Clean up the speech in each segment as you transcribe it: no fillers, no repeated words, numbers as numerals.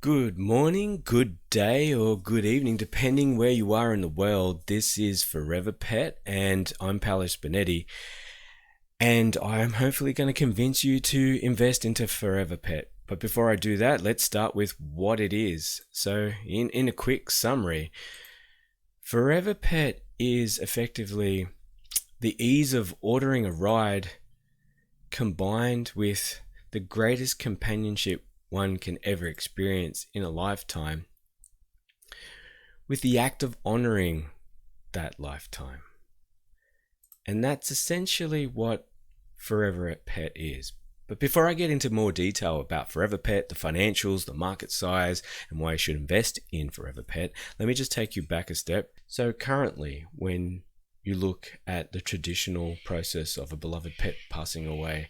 Good morning, good day, or good evening, depending where you are in the world. This is Forever Pet, and I'm Paolo Spinetti, and I'm hopefully going to convince you to invest into Forever Pet. But before I do that, let's start with what it is. So, in a quick summary, Forever Pet is effectively the ease of ordering a ride combined with the greatest companionship one can ever experience in a lifetime, with the act of honoring that lifetime. And that's essentially what Forever Pet is. But before I get into more detail about Forever Pet, the financials, the market size, and why you should invest in Forever Pet, let me just take you back a step. So currently, when you look at the traditional process of a beloved pet passing away,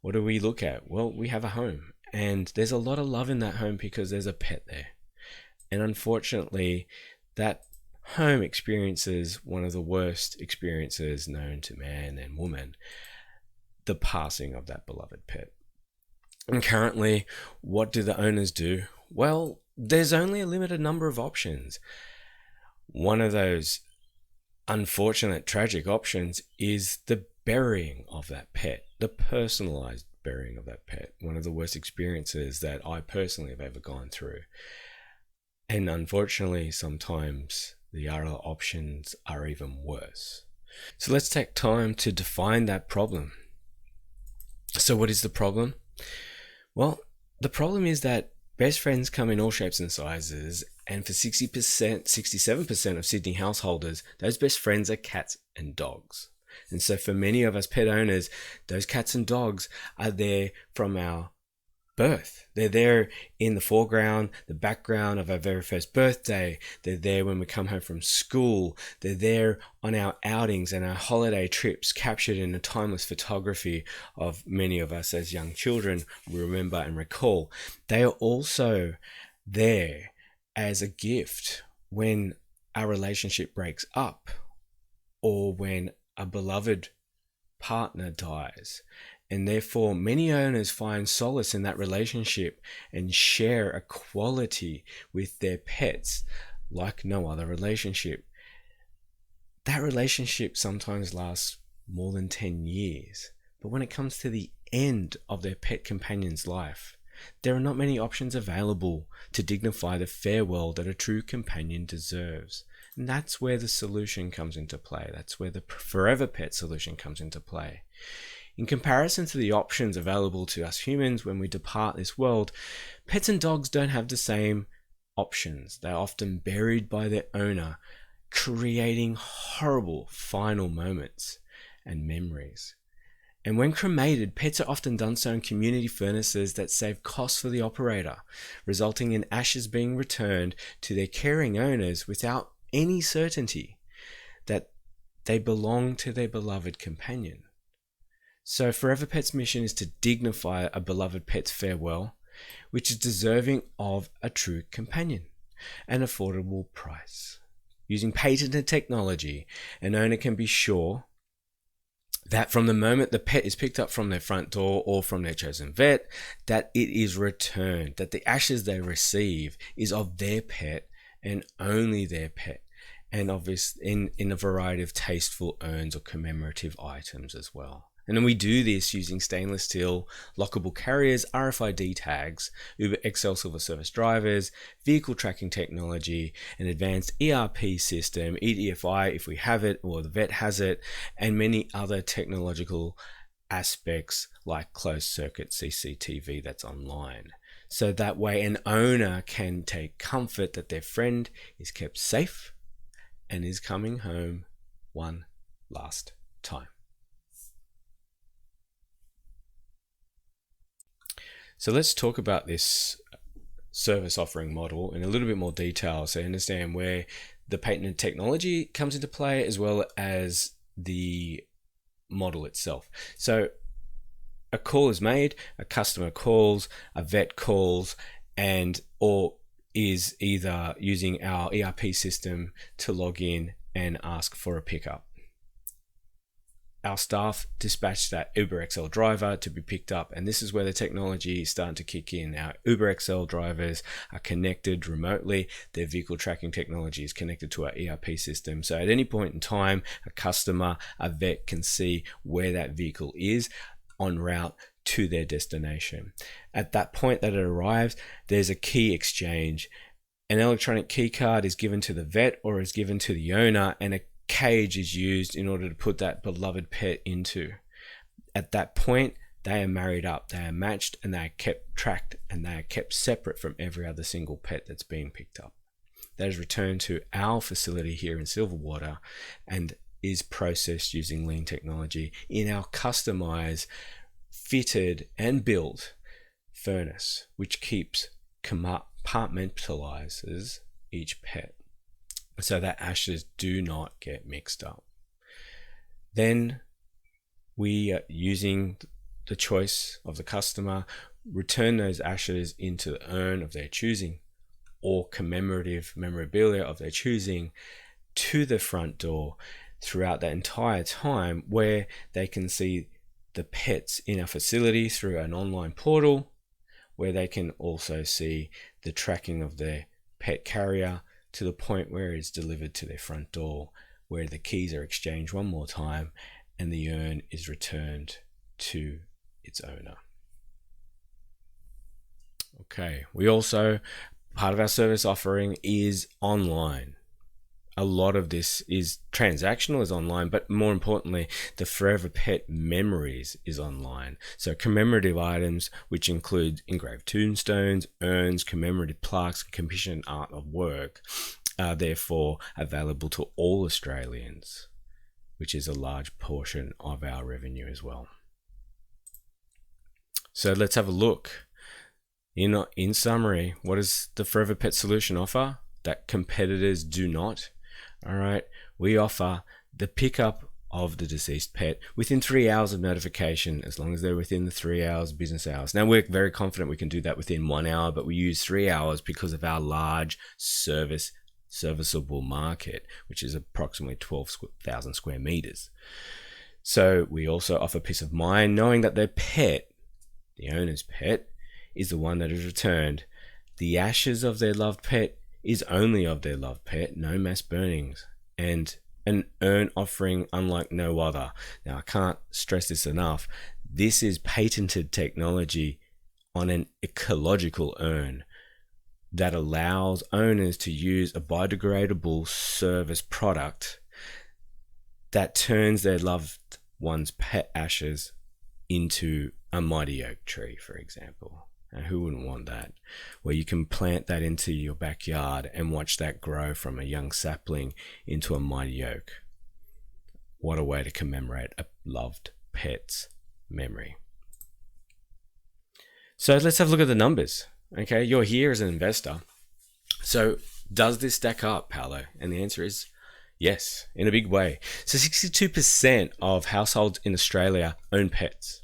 what do we look at? Well, we have a home, and there's a lot of love in that home because there's a pet there. And unfortunately, that home experiences one of the worst experiences known to man and woman, the passing of that beloved pet. And currently, what do the owners do? Well, there's only a limited number of options. One of those unfortunate, tragic options is the burying of that pet, the personalized burying of that pet. One of the worst experiences that I personally have ever gone through. And unfortunately, sometimes the other options are even worse. So let's take time to define that problem. So what is the problem? Well, the problem is that best friends come in all shapes and sizes, and for 60%, 67% of Sydney householders, those best friends are cats and dogs. And so for many of us pet owners, those cats and dogs are there from our birth. They're there in the foreground, the background of our very first birthday. They're there when we come home from school. They're there on our outings and our holiday trips, captured in a timeless photography of many of us as young children we remember and recall. They are also there as a gift when our relationship breaks up, or when a beloved partner dies. And therefore, many owners find solace in that relationship and share a quality with their pets like no other relationship. That relationship sometimes lasts more than 10 years. But when it comes to the end of their pet companion's life, there are not many options available to dignify the farewell that a true companion deserves. And that's where the solution comes into play. That's where the Forever Pet solution comes into play. In comparison to the options available to us humans when we depart this world, pets and dogs don't have the same options. They're often buried by their owner, creating horrible final moments and memories. And when cremated, pets are often done so in community furnaces that save costs for the operator, resulting in ashes being returned to their caring owners without any certainty that they belong to their beloved companion. So Forever Pet's mission is to dignify a beloved pet's farewell, which is deserving of a true companion, an affordable price. Using patented technology, an owner can be sure that from the moment the pet is picked up from their front door or from their chosen vet, that it is returned, that the ashes they receive is of their pet and only their pet, and obviously in a variety of tasteful urns or commemorative items as well. And then we do this using stainless steel lockable carriers, RFID tags, Uber XL Silver Service drivers, vehicle tracking technology, an advanced ERP system, EDFI if we have it or the vet has it, and many other technological aspects like closed circuit CCTV that's online. So that way an owner can take comfort that their friend is kept safe and is coming home one last time. So let's talk about this service offering model in a little bit more detail so you understand where the patented technology comes into play as well as the model itself. So a call is made, a customer calls, a vet calls, and or is either using our ERP system to log in and ask for a pickup. our staff dispatch that Uber XL driver to be picked up. And this is where the technology is starting to kick in. Our Uber XL drivers are connected remotely. Their vehicle tracking technology is connected to our ERP system. So at any point in time, a customer, a vet can see where that vehicle is en route to their destination. At that point that it arrives, there's a key exchange. An electronic key card is given to the vet or is given to the owner, and a cage is used in order to put that beloved pet into. At that point, they are married up, they are matched, and they are kept tracked, and they are kept separate from every other single pet that's being picked up. That is returned to our facility here in Silverwater and is processed using lean technology in our customized, fitted and built furnace, which keeps compartmentalizes each pet so that ashes do not get mixed up. Then we are using the choice of the customer, return those ashes into the urn of their choosing or commemorative memorabilia of their choosing to the front door throughout that entire time, where they can see the pets in our facility through an online portal, where they can also see the tracking of their pet carrier to the point where it's delivered to their front door, where the keys are exchanged one more time and the urn is returned to its owner. Okay, we also, part of our service offering is online. A lot of this is transactional, is online, but more importantly, the Forever Pet Memories is online. So commemorative items, which include engraved tombstones, urns, commemorative plaques, and commissioned art of work, are therefore available to all Australians, which is a large portion of our revenue as well. So let's have a look. In summary, what does the Forever Pet solution offer that competitors do not? All right, we offer the pickup of the deceased pet within 3 hours of notification, as long as they're within the 3 hours business hours. Now, we're very confident we can do that within 1 hour, but we use 3 hours because of our large serviceable market, which is approximately 12,000 square meters. So we also offer peace of mind knowing that their pet, the owner's pet, is the one that is returned. The ashes of their loved pet is only of their loved pet, no mass burnings, and an urn offering unlike no other. Now, I can't stress this enough. This is patented technology on an ecological urn that allows owners to use a biodegradable service product that turns their loved one's pet ashes into a mighty oak tree, for example. And who wouldn't want that? Where you can plant that into your backyard and watch that grow from a young sapling into a mighty oak. What a way to commemorate a loved pet's memory. So let's have a look at the numbers. Okay, you're here as an investor. So does this stack up, Paolo? And the answer is yes, in a big way. So 62% of households in Australia own pets.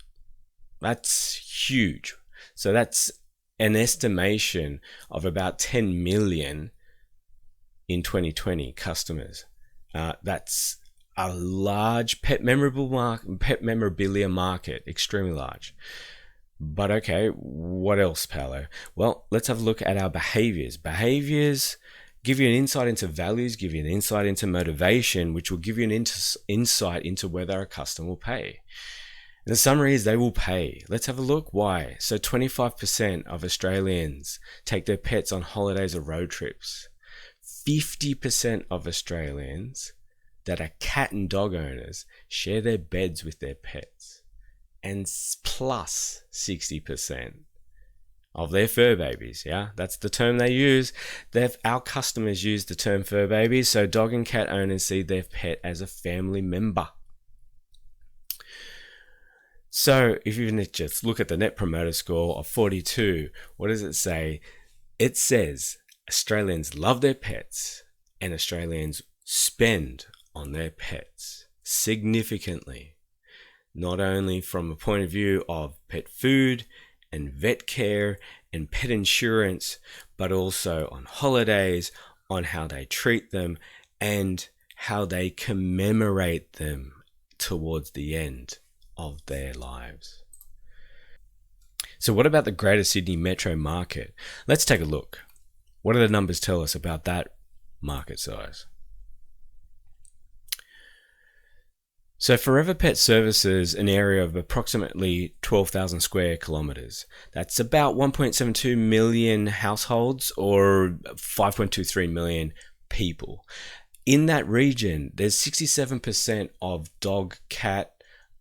That's huge. So that's an estimation of about 10 million in 2020 customers. That's a large pet memorabilia market, extremely large. But okay, what else, Paolo? Well, let's have a look at our behaviors. Behaviors give you an insight into values, give you an insight into motivation, which will give you an insight into whether a customer will pay. The summary is they will pay. Let's have a look why. So 25% of Australians take their pets on holidays or road trips. 50% of Australians that are cat and dog owners share their beds with their pets. And plus 60% of their fur babies. Yeah, that's the term they use. Our customers use the term fur babies. So dog and cat owners see their pet as a family member. So if you just look at the Net Promoter Score of 42, what does it say? It says Australians love their pets and Australians spend on their pets significantly, not only from a point of view of pet food and vet care and pet insurance, but also on holidays, on how they treat them and how they commemorate them towards the end of their lives. So what about the Greater Sydney metro market? Let's take a look. What do the numbers tell us about that market size? So Forever Pet services an area of approximately 12,000 square kilometres. That's about 1.72 million households or 5.23 million people. In that region, there's 67% of dog cat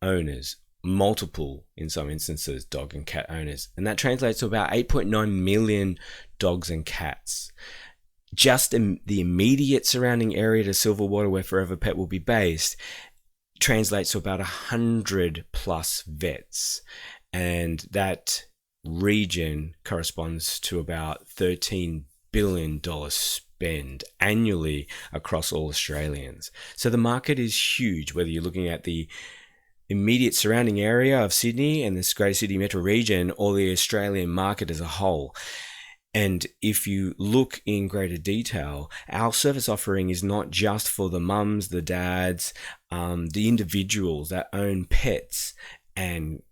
owners, multiple, in some instances, dog and cat owners. And that translates to about 8.9 million dogs and cats. Just in the immediate surrounding area to Silverwater, where Forever Pet will be based, translates to about 100 plus vets. And that region corresponds to about $13 billion spend annually across all Australians. So the market is huge, whether you're looking at the immediate surrounding area of Sydney and this Greater Sydney metro region or the Australian market as a whole. And if you look in greater detail, our service offering is not just for the mums, the dads, the individuals that own pets, and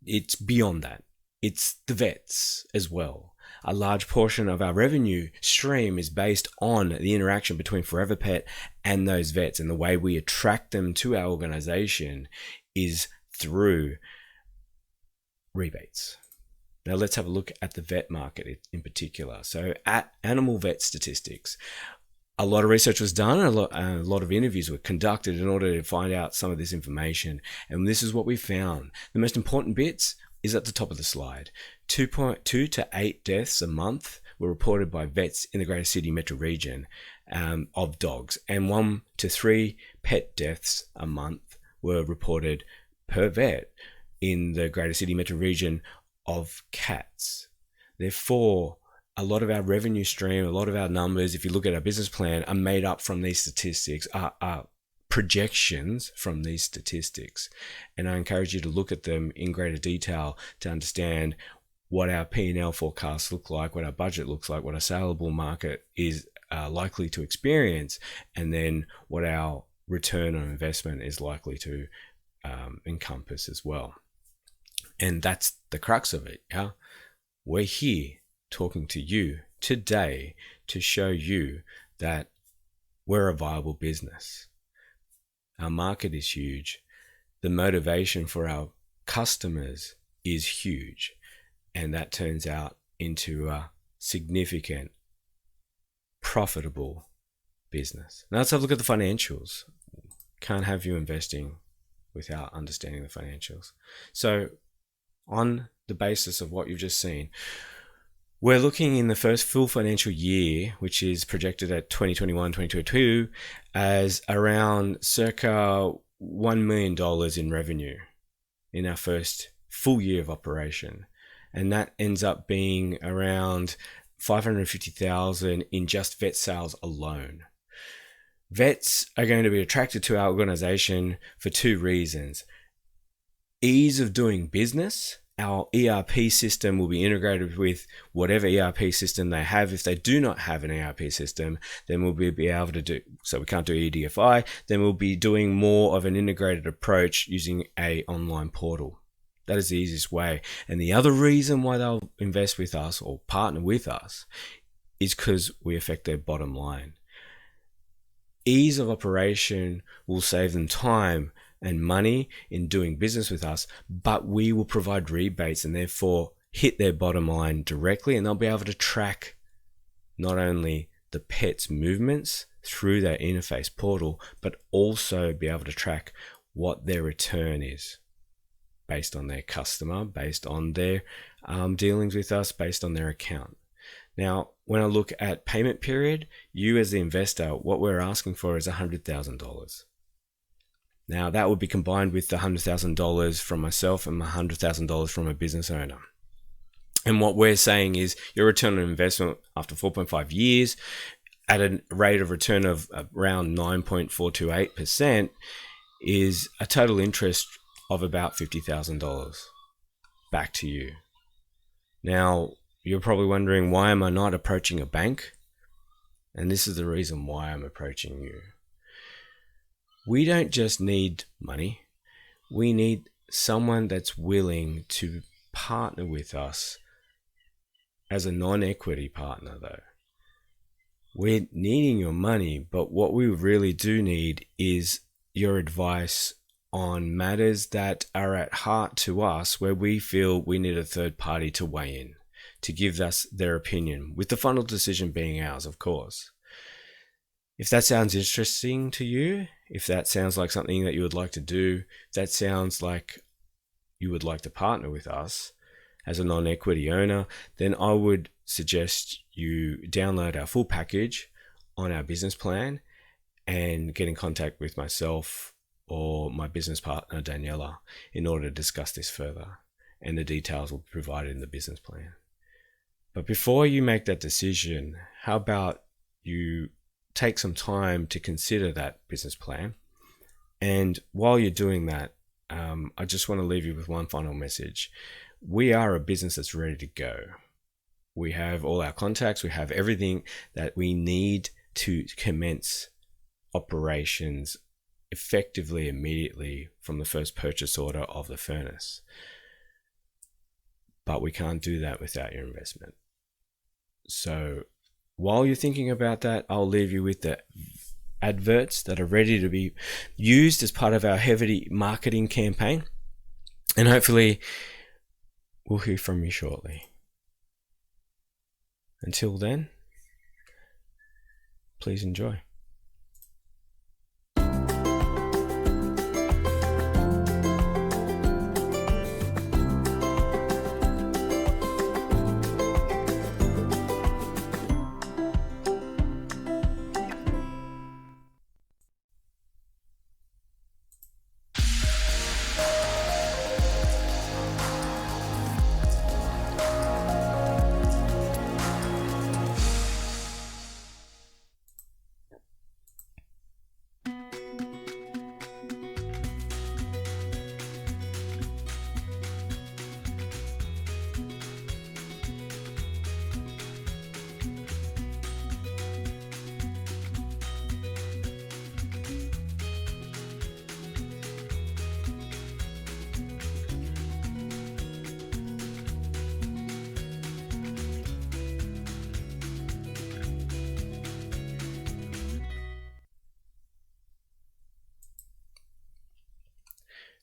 it's beyond that. It's the vets as well. A large portion of our revenue stream is based on the interaction between Forever Pet and those vets, and the way we attract them to our organization is through rebates. Now let's have a look at the vet market in particular. So at Animal Vet Statistics, a lot of research was done, a lot of interviews were conducted in order to find out some of this information. And this is what we found. The most important bits is at the top of the slide. 2.2 to 8 deaths a month were reported by vets in the Greater Sydney metro region of dogs, and 1 to 3 pet deaths a month were reported per vet in the Greater Sydney metro region of cats. Therefore, a lot of our revenue stream, a lot of our numbers, if you look at our business plan, are made up from these statistics, are projections from these statistics. And I encourage you to look at them in greater detail to understand what our P&L forecasts look like, what our budget looks like, what our saleable market is likely to experience, and then what our return on investment is likely to encompass as well. And that's the crux of it. Yeah, we're here talking to you today to show you that we're a viable business. Our market is huge. The motivation for our customers is huge. And that turns out into a significant, profitable business. Now let's have a look at the financials. Can't have you investing without understanding the financials. So on the basis of what you've just seen, we're looking in the first full financial year, which is projected at 2021-2022, as around circa $1 million in revenue in our first full year of operation. And that ends up being around 550,000 in just vet sales alone. Vets are going to be attracted to our organization for 2 reasons. Ease of doing business. Our ERP system will be integrated with whatever ERP system they have. If they do not have an ERP system, then we'll be able to do, so we can't do EDFI, then we'll be doing more of an integrated approach using a online portal. That is the easiest way. And the other reason why they'll invest with us or partner with us is because we affect their bottom line. Ease of operation will save them time and money in doing business with us, but we will provide rebates and therefore hit their bottom line directly, and they'll be able to track not only the pet's movements through their interface portal, but also be able to track what their return is based on their customer, based on their dealings with us, based on their account. Now, when I look at payment period, you as the investor, what we're asking for is $100,000. Now, that would be combined with the $100,000 from myself and my $100,000 from a business owner. And what we're saying is your return on investment after 4.5 years at a rate of return of around 9.428% is a total interest of about $50,000 back to you. Now, you're probably wondering, why am I not approaching a bank? And this is the reason why I'm approaching you. We don't just need money. We need someone that's willing to partner with us as a non-equity partner, though. We're needing your money, but what we really do need is your advice on matters that are at heart to us, where we feel we need a third party to weigh in, to give us their opinion, with the final decision being ours, of course. If that sounds interesting to you, if that sounds like something that you would like to do, if that sounds like you would like to partner with us as a non-equity owner, then I would suggest you download our full package on our business plan and get in contact with myself or my business partner, Daniela, in order to discuss this further. And the details will be provided in the business plan. But before you make that decision, how about you take some time to consider that business plan? And while you're doing that, I just want to leave you with one final message. We are a business that's ready to go. We have all our contacts. We have everything that we need to commence operations effectively, immediately from the first purchase order of the furnace. But we can't do that without your investment. So while you're thinking about that, I'll leave you with the adverts that are ready to be used as part of our heavy marketing campaign. And hopefully we'll hear from you shortly. Until then, please enjoy.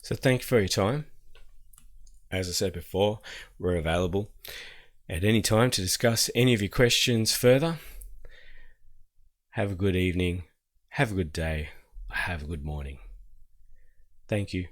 So thank you for your time. As I said before, we're available at any time to discuss any of your questions further. Have a good evening, have a good day, have a good morning. Thank you.